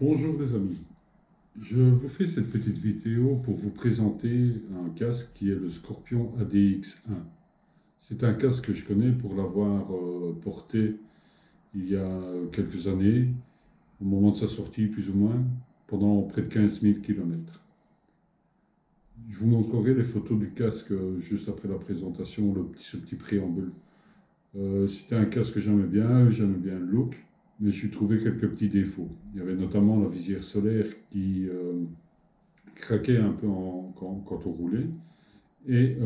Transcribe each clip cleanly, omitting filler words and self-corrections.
Bonjour les amis, je vous fais cette petite vidéo pour vous présenter un casque qui est le Scorpion ADX1. C'est un casque que je connais pour l'avoir porté il y a quelques années, au moment de sa sortie plus ou moins, pendant près de 15 000 km. Je vous montrerai les photos du casque juste après la présentation, ce petit préambule. C'était un casque que j'aimais bien le look, mais j'ai trouvé quelques petits défauts. Il y avait notamment la visière solaire qui craquait un peu quand on roulait, et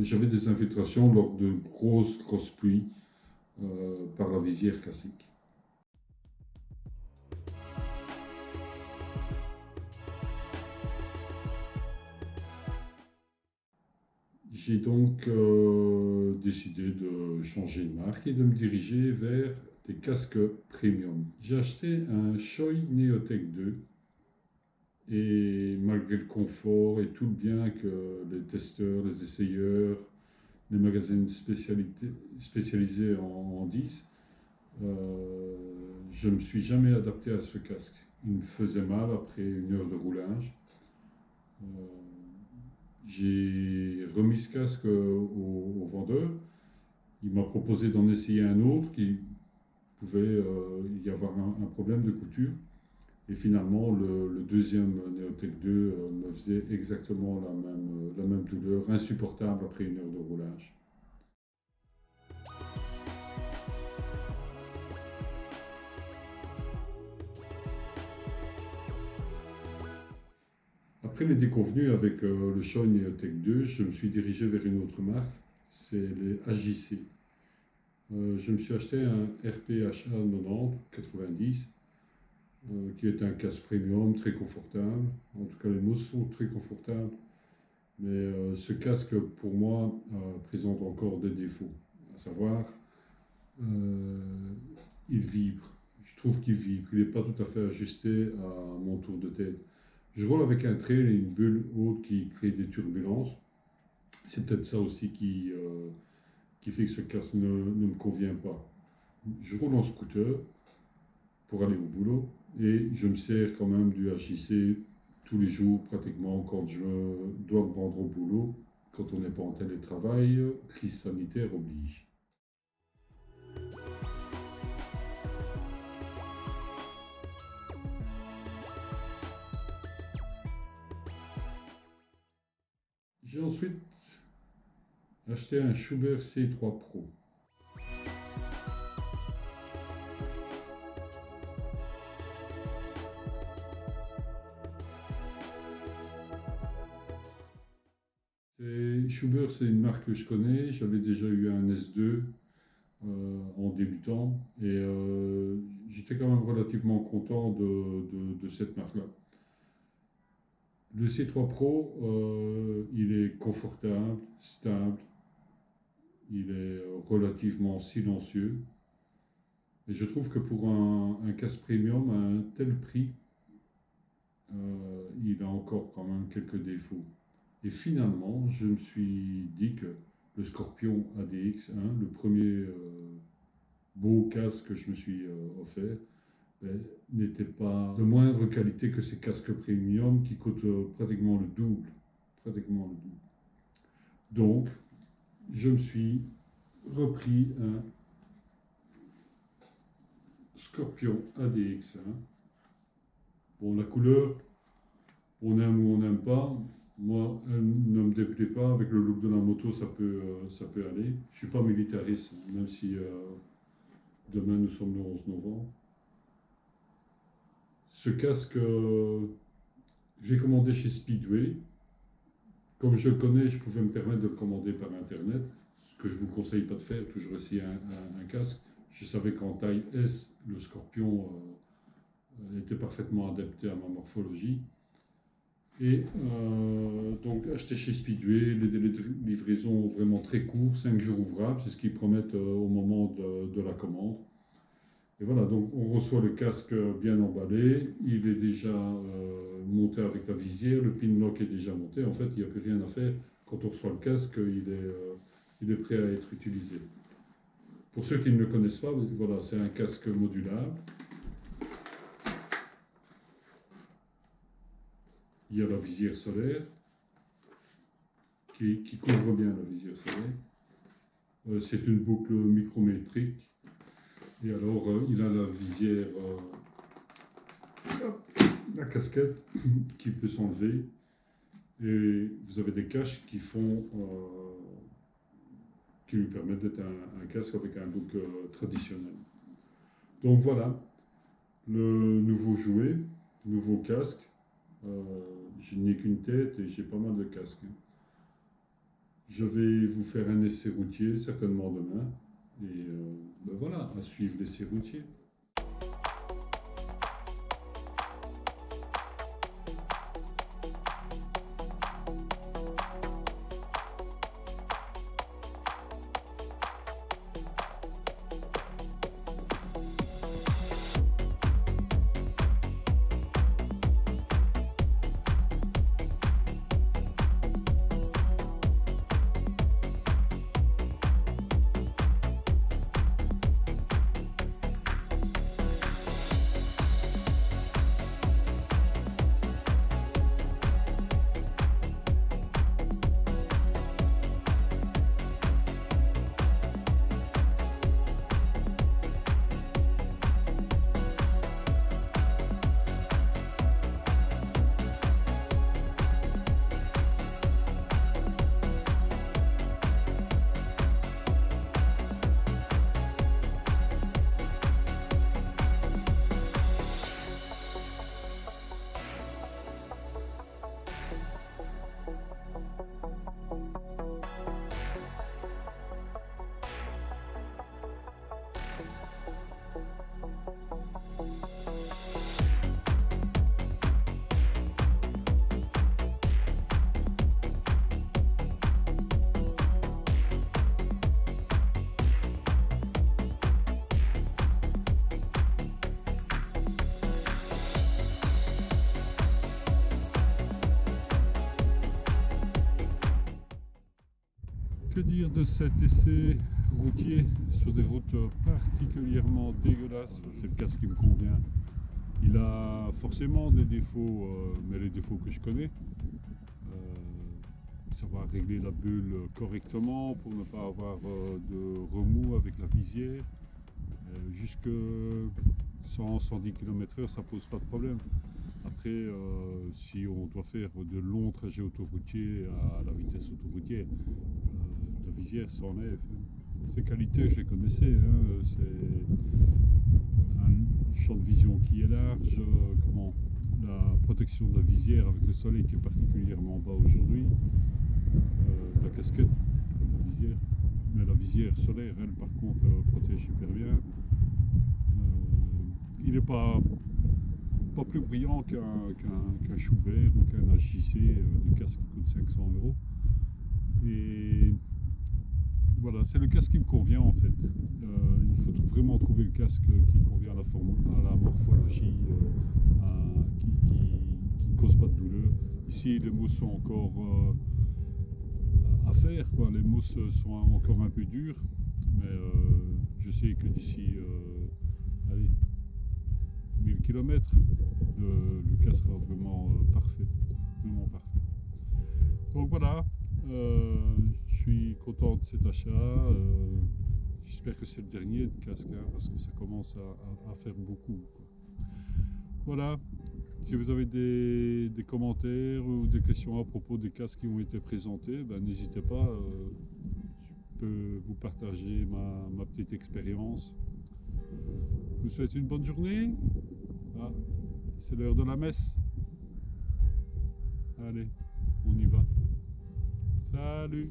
j'avais des infiltrations lors de grosses pluies par la visière classique. J'ai donc décidé de changer de marque et de me diriger vers des casques premium. J'ai acheté un Shoei Neotech 2 et malgré le confort et tout le bien que les testeurs, les essayeurs, les magazines spécialisés en disent, je ne me suis jamais adapté à ce casque. Il me faisait mal après une heure de roulage. Euh, j'ai remis ce casque au vendeur. Il m'a proposé d'en essayer un autre qui pouvait y avoir un problème de couture. Et finalement, le deuxième Neotech 2 me faisait exactement la même douleur, insupportable après une heure de roulage. Après les déconvenus avec le Shoei Neotech 2, je me suis dirigé vers une autre marque, c'est les AJC. Je me suis acheté un RPHA 90 qui est un casque premium très confortable. En tout cas, les mots sont très confortables. Mais ce casque, pour moi, présente encore des défauts. À savoir, euh, il vibre. Je trouve qu'il vibre. Il n'est pas tout à fait ajusté à mon tour de tête. Je roule avec un trail et une bulle haute qui crée des turbulences. C'est peut-être ça aussi qui fait que ce casque ne me convient pas. Je roule en scooter pour aller au boulot et je me sers quand même du HIC tous les jours pratiquement quand je dois me rendre au boulot. Quand on n'est pas en télétravail, crise sanitaire oblige. J'ai ensuite acheté un Schuber C3 Pro. Schuber, c'est une marque que je connais. J'avais déjà eu un S2 en débutant et j'étais quand même relativement content de cette marque-là. Le C3 Pro, il est confortable, stable, il est relativement silencieux. Et je trouve que pour un casque premium à un tel prix, il a encore quand même quelques défauts. Et finalement, je me suis dit que le Scorpion ADX1, le premier beau casque que je me suis offert, n'était pas de moindre qualité que ces casques premium qui coûtent pratiquement le double. Pratiquement le double. Donc, je me suis repris un Scorpion ADX1. Bon, la couleur, on aime ou on n'aime pas. Moi, elle ne me déplaît pas. Avec le look de la moto, ça peut aller. Je ne suis pas militariste, même si demain nous sommes le 11 novembre. Ce casque, j'ai commandé chez Speedway. Comme je le connais, je pouvais me permettre de le commander par Internet. Ce que je ne vous conseille pas de faire, toujours essayer un casque. Je savais qu'en taille S, le Scorpion était parfaitement adapté à ma morphologie. Et donc acheter chez Speedway, les délais de livraison vraiment très courts, 5 jours ouvrables, c'est ce qu'ils promettent au moment de la commande. Et voilà, donc on reçoit le casque bien emballé, il est déjà monté avec la visière, le pin lock est déjà monté, en fait il n'y a plus rien à faire. Quand on reçoit le casque, il est prêt à être utilisé. Pour ceux qui ne le connaissent pas, voilà, c'est un casque modulable. Il y a la visière solaire qui couvre bien la visière solaire. C'est une boucle micrométrique. Et alors, il a la visière, la casquette qui peut s'enlever. Et vous avez des caches qui lui permettent d'être un casque avec un look traditionnel. Donc voilà, le nouveau jouet, nouveau casque. Je n'ai qu'une tête et j'ai pas mal de casques. Je vais vous faire un essai routier certainement demain. Et ben voilà, à suivre l'essai routier. Que dire de cet essai routier sur des routes particulièrement dégueulasses? C'est le casque qui me convient. Il a forcément des défauts, mais les défauts que je connais. Savoir régler la bulle correctement pour ne pas avoir de remous avec la visière. Jusque 100-110 km/h, ça pose pas de problème. Après, si on doit faire de longs trajets autoroutiers à la vitesse autoroutière, la visière s'enlève. Ces qualités, je les connaissais. C'est un champ de vision qui est large, la protection de la visière avec le soleil qui est particulièrement bas aujourd'hui, la casquette de la visière, mais la visière solaire, elle, par contre, protège super bien. Il n'est pas plus brillant qu'un Schubert ou qu'un HJC, des casques qui coûtent 500 €. Et voilà, c'est le casque qui me convient en fait. Il faut vraiment trouver le casque qui convient à la morphologie, qui ne cause pas de douleur. Ici, les mousses sont encore à faire, quoi. Les mousses sont encore un peu dures, mais je sais que d'ici, allez, 1000 km, le casque sera vraiment parfait, vraiment parfait. Donc voilà, je suis content de cet achat. J'espère que c'est le dernier de casque, parce que ça commence à faire beaucoup, quoi. Voilà, si vous avez des commentaires ou des questions à propos des casques qui ont été présentés, ben, n'hésitez pas, je peux vous partager ma petite expérience. Je vous souhaite une bonne journée. Ah, c'est l'heure de la messe. Allez, on y va. Salut!